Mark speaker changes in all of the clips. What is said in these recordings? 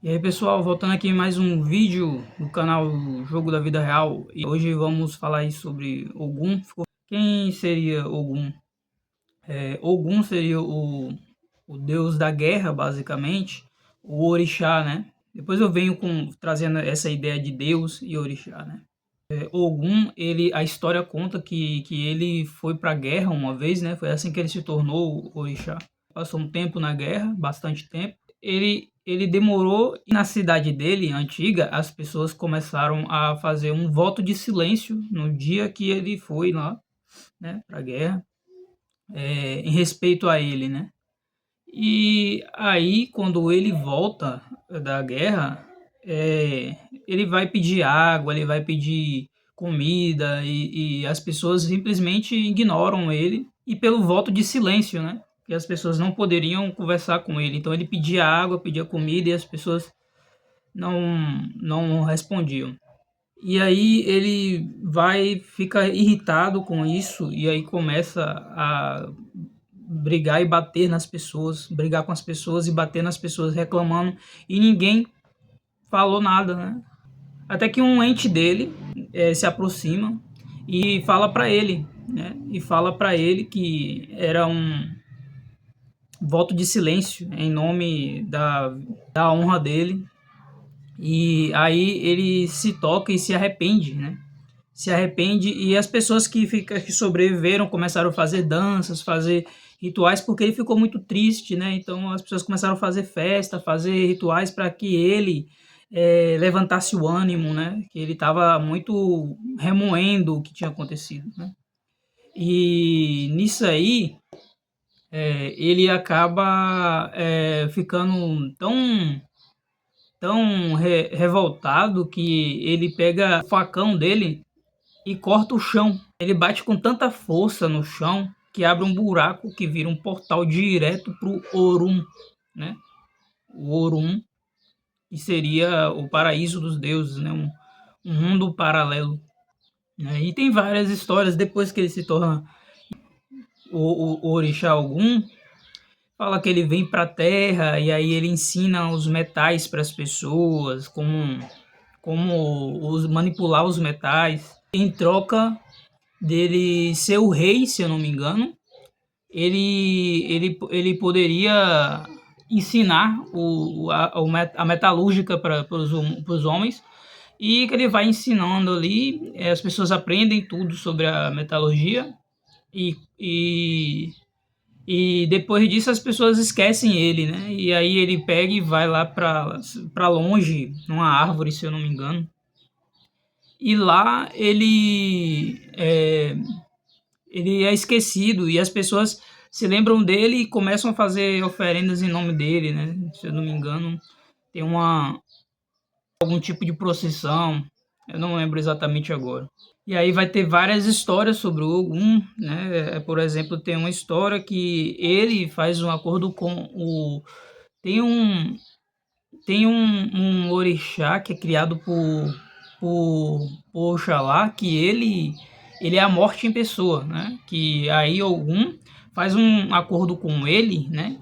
Speaker 1: E aí pessoal, voltando aqui em mais um vídeo do canal Jogo da Vida Real. E hoje vamos falar aí sobre Ogum. Quem seria Ogum? Ogum seria o deus da guerra, basicamente, o orixá, né? Depois eu venho trazendo essa ideia de deus e orixá, né? Ogum, a história conta que ele foi para a guerra uma vez, né? Foi assim que ele se tornou orixá. Passou um tempo na guerra, bastante tempo. Ele demorou, e na cidade dele, antiga, as pessoas começaram a fazer um voto de silêncio no dia que ele foi lá, né, para a guerra, em respeito a ele, né? E aí, quando ele volta da guerra, ele vai pedir água, ele vai pedir comida e as pessoas simplesmente ignoram ele e pelo voto de silêncio, né? Que as pessoas não poderiam conversar com ele. Então ele pedia água, pedia comida e as pessoas não respondiam. E aí ele fica irritado com isso e aí começa a brigar e bater nas pessoas, brigar com as pessoas e bater nas pessoas reclamando e ninguém falou nada, né? Até que um ente dele se aproxima e fala para ele, né? E fala para ele que era um voto de silêncio em nome da honra dele. E aí ele se toca e se arrepende, né? Se arrepende e as pessoas que sobreviveram começaram a fazer danças, fazer rituais, porque ele ficou muito triste, né? Então as pessoas começaram a fazer festa, fazer rituais para que ele levantasse o ânimo, né? Que ele estava muito remoendo o que tinha acontecido, né? E nisso aí ele acaba ficando tão revoltado que ele pega o facão dele e corta o chão. Ele bate com tanta força no chão que abre um buraco que vira um portal direto para o Orum, né? O Orum, que seria o paraíso dos deuses, né? Um mundo paralelo, né? E tem várias histórias depois que ele se torna o Orixá Ogum. Fala que ele vem para a Terra e aí ele ensina os metais para as pessoas, como manipular os metais. Em troca dele ser o rei, se eu não me engano, ele poderia ensinar a metalúrgica para os homens e que ele vai ensinando ali, as pessoas aprendem tudo sobre a metalurgia e, e, e depois disso as pessoas esquecem ele, né? E aí ele pega e vai lá para longe, numa árvore, se eu não me engano. E lá ele é esquecido e as pessoas se lembram dele e começam a fazer oferendas em nome dele, né? Se eu não me engano, tem algum tipo de procissão, eu não lembro exatamente agora. E aí vai ter várias histórias sobre o Ogum, né? Por exemplo, tem uma história que ele faz um acordo com o... Tem um orixá que é criado por Oxalá, que ele é a morte em pessoa, né? Que aí Ogum faz um acordo com ele, né?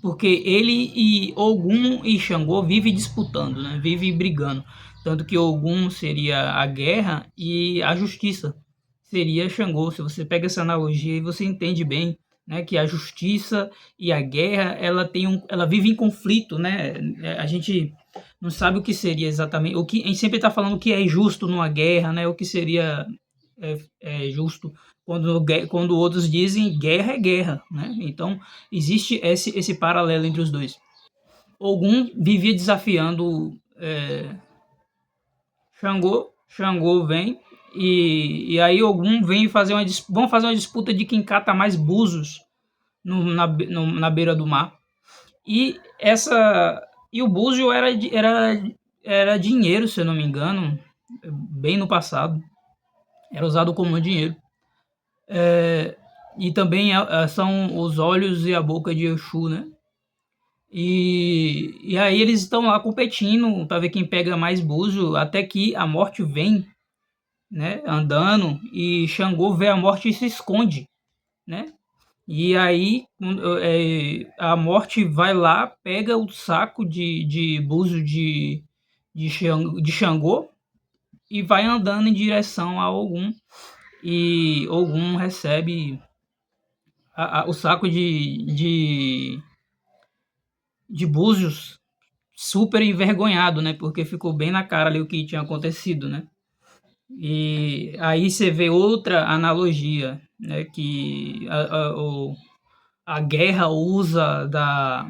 Speaker 1: Porque ele e Ogum e Xangô vivem disputando, né? Vivem brigando. Tanto que Ogum seria a guerra e a justiça seria Xangô. Se você pega essa analogia e você entende bem, né, que a justiça e a guerra ela vive em conflito, né? A gente não sabe o que seria exatamente, o que a gente sempre está falando o que é justo numa guerra, né? O que seria justo quando outros dizem guerra é guerra, né? Então existe esse paralelo entre os dois. Ogum vivia desafiando Xangô vem e aí Ogum vem vão fazer uma disputa de quem cata mais búzios na beira do mar. E o búzio era dinheiro, se eu não me engano, bem no passado. Era usado como dinheiro. E também são os olhos e a boca de Exu, né? E aí eles estão lá competindo para ver quem pega mais búzio, até que a morte vem, né, andando, e Xangô vê a morte e se esconde, né? E aí a morte vai lá, pega o saco de búzio de Xangô e vai andando em direção a Ogum. E Ogum recebe o saco de búzios super envergonhado, né? Porque ficou bem na cara ali o que tinha acontecido, né? E aí você vê outra analogia, né? Que a guerra usa da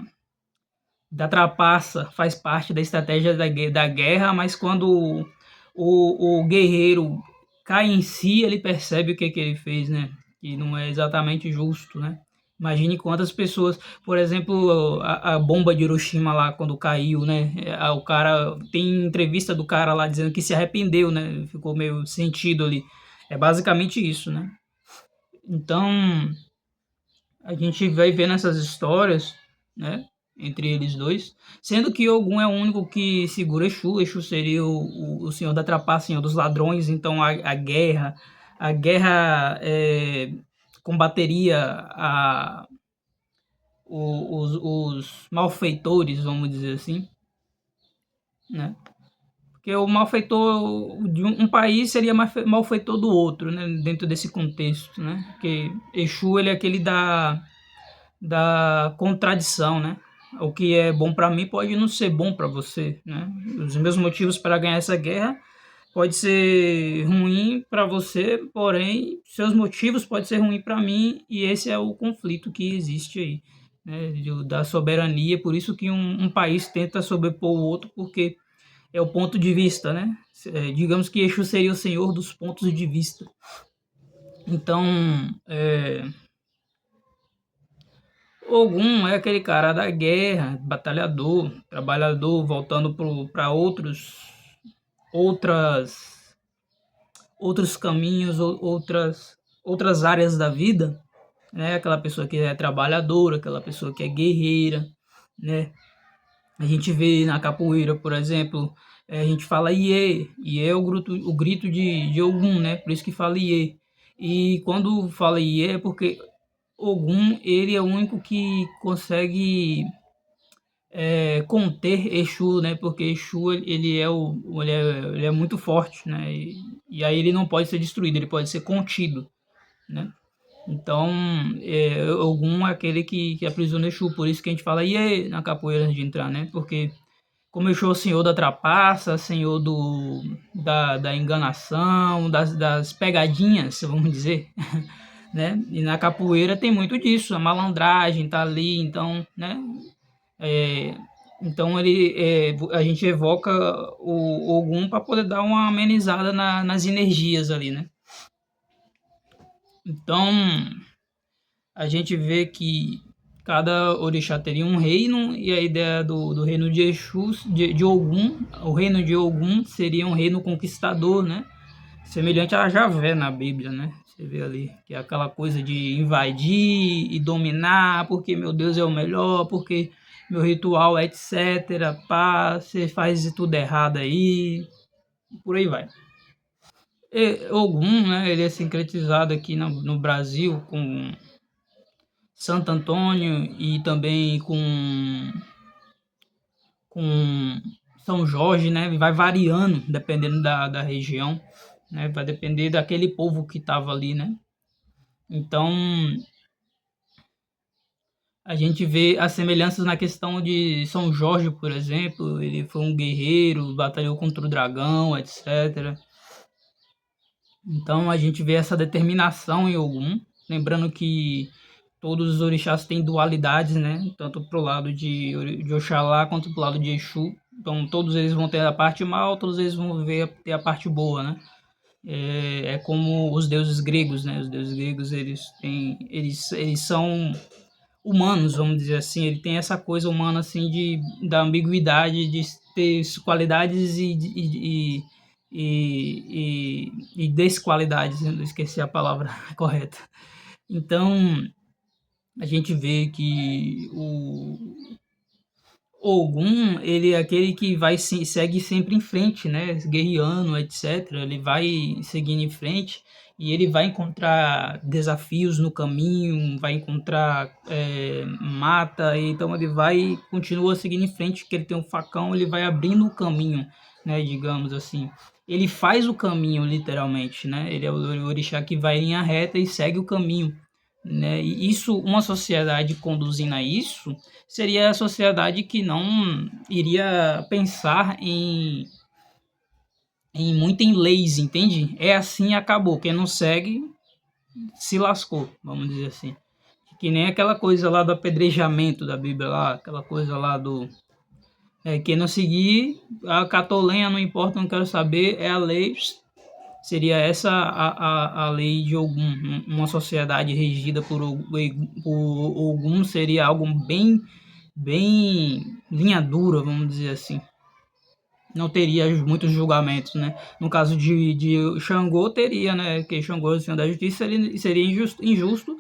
Speaker 1: trapaça, faz parte da estratégia da guerra, mas quando o guerreiro cai em si, ele percebe o que ele fez, né? Que não é exatamente justo, né? Imagine quantas pessoas, por exemplo, a bomba de Hiroshima lá quando caiu, né? O cara tem entrevista do cara lá dizendo que se arrependeu, né? Ficou meio sentido ali. É basicamente isso, né? Então, a gente vai vendo essas histórias, né, entre eles dois, sendo que Ogum é o único que segura Exu. Exu seria o senhor da trapaça, senhor dos ladrões. Então a guerra combateria os malfeitores, vamos dizer assim, né? Porque o malfeitor de um país seria malfeitor do outro, né? Dentro desse contexto, né? Porque Exu ele é aquele da contradição, né? O que é bom para mim pode não ser bom para você, né? Os meus motivos para ganhar essa guerra pode ser ruim para você, porém seus motivos podem ser ruim para mim, e esse é o conflito que existe aí, né? Da soberania. Por isso que um país tenta sobrepor o outro, porque é o ponto de vista, né? Digamos que Exu seria o senhor dos pontos de vista. Então, Ogum é aquele cara da guerra, batalhador, trabalhador, voltando para outras, outros caminhos, outras áreas da vida, né? Aquela pessoa que é trabalhadora, aquela pessoa que é guerreira, né? A gente vê na capoeira, por exemplo, a gente fala iê, iê é o grito de Ogum, né? Por isso que fala iê. E quando fala iê é porque Ogum, ele é o único que consegue conter Exu, né? Porque Exu ele é muito forte, né? E aí ele não pode ser destruído, ele pode ser contido, né? Então, Ogum é aquele que aprisiona Exu, por isso que a gente fala Iê na capoeira antes de entrar, né? Porque como Exu é o senhor da trapaça, senhor da enganação, das pegadinhas, vamos dizer, né? E na capoeira tem muito disso, a malandragem tá ali, então, né? É, então a gente evoca o Ogum para poder dar uma amenizada nas energias ali, né? Então a gente vê que cada orixá teria um reino, e a ideia do reino de Exu, de Ogum, o reino de Ogum seria um reino conquistador, né? Semelhante a Javé na Bíblia, né? Você vê ali que é aquela coisa de invadir e dominar, porque meu Deus é o melhor, porque meu ritual é etc. Pá, você faz tudo errado aí, por aí vai. Ogum, né? Ele é sincretizado aqui no Brasil com Santo Antônio e também com São Jorge, né? Vai variando dependendo da região, né? Vai depender daquele povo que estava ali, né? Então, a gente vê as semelhanças na questão de São Jorge, por exemplo. Ele foi um guerreiro, batalhou contra o dragão, etc. Então, a gente vê essa determinação em Ogum. Lembrando que todos os orixás têm dualidades, né? Tanto pro lado de Oxalá quanto pro lado de Exu. Então, todos eles vão ter a parte mal, todos eles vão ter a parte boa, né? É como os deuses gregos, né? Os deuses gregos, eles são humanos, vamos dizer assim. Ele tem essa coisa humana, assim, da ambiguidade, de ter qualidades e desqualidades. Eu esqueci a palavra correta. Então, a gente vê que o Ogum, ele é aquele que segue sempre em frente, né? Guerreando, etc. Ele vai seguindo em frente. e ele vai encontrar desafios no caminho, vai encontrar mata, então ele continua seguindo em frente, que ele tem um facão, ele vai abrindo o caminho, né, digamos assim. Ele faz o caminho, literalmente, né? Ele é o orixá que vai em linha reta e segue o caminho, né? E isso, uma sociedade conduzindo a isso, seria a sociedade que não iria pensar muito em leis, entende? É assim, acabou. Quem não segue, se lascou, vamos dizer assim. Que nem aquela coisa lá do apedrejamento da Bíblia, lá, aquela coisa lá do... quem não seguir, a catolenha, não importa, não quero saber, é a lei. Seria essa a lei de Ogum. Uma sociedade regida por Ogum seria algo bem linha dura, vamos dizer assim. Não teria muitos julgamentos, né? No caso de Xangô, teria, né? Que Xangô, o Senhor da Justiça, seria injusto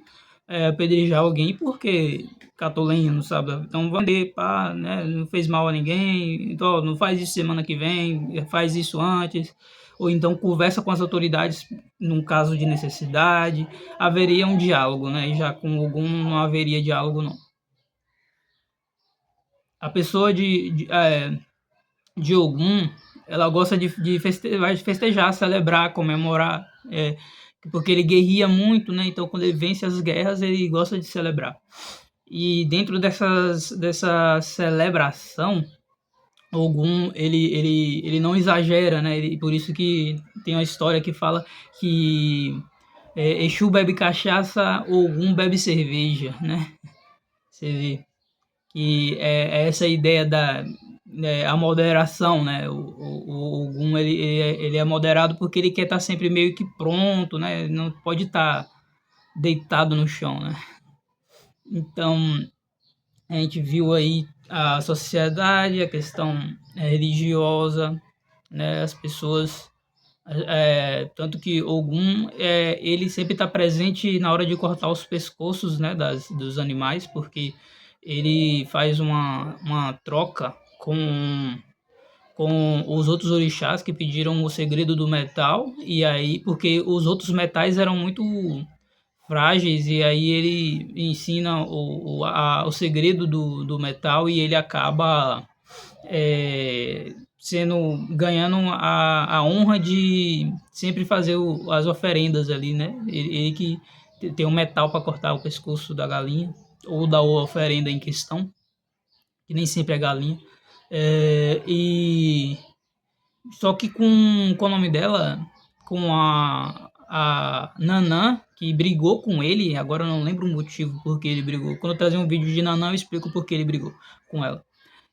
Speaker 1: apedrejar alguém porque catou lenha, não sabe? Então, vender, pá, né? Não fez mal a ninguém, então não faz isso semana que vem, faz isso antes. Ou então conversa com as autoridades num caso de necessidade. Haveria um diálogo, né? E já com algum não haveria diálogo, não. A pessoa de Ogum, ela gosta de festejar, celebrar, comemorar, porque ele guerria muito, né? Então, quando ele vence as guerras, ele gosta de celebrar. E dentro dessa celebração, Ogum, ele não exagera, né? Por isso que tem uma história que fala que Exu bebe cachaça, Ogum bebe cerveja, né? Você vê que é essa ideia a moderação, né? O Ogum, ele é moderado porque ele quer estar sempre meio que pronto, né? Ele não pode estar deitado no chão, né? Então, a gente viu aí a sociedade, a questão religiosa, né? As pessoas... tanto que Ogum, ele sempre está presente na hora de cortar os pescoços, né, dos animais, porque ele faz uma troca com os outros orixás que pediram o segredo do metal, e aí, porque os outros metais eram muito frágeis, e aí ele ensina o segredo do metal e ele acaba ganhando a honra de sempre fazer as oferendas ali, né? Ele que tem um metal para cortar o pescoço da galinha ou da oferenda em questão, que nem sempre é galinha. E só que com o nome dela, com a Nanã, que brigou com ele, agora eu não lembro o motivo por que ele brigou. Quando eu trazer um vídeo de Nanã, eu explico por que ele brigou com ela.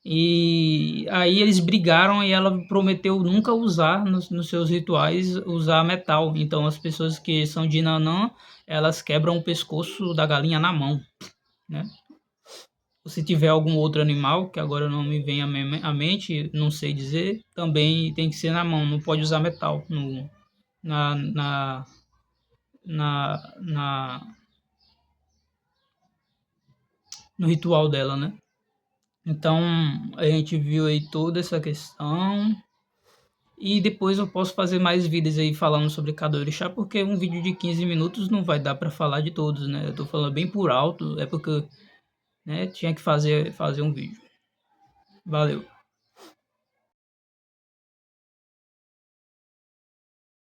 Speaker 1: E aí eles brigaram e ela prometeu nunca usar nos seus rituais, usar metal. Então as pessoas que são de Nanã, elas quebram o pescoço da galinha na mão, né? Se tiver algum outro animal, que agora não me vem à mente, não sei dizer, também tem que ser na mão, não pode usar metal na, na, na, na, no ritual dela, né? Então, a gente viu aí toda essa questão. E depois eu posso fazer mais vídeos aí falando sobre cada orixá, porque um vídeo de 15 minutos não vai dar para falar de todos, né? Eu tô falando bem por alto, é porque, né, tinha que fazer um vídeo. Valeu.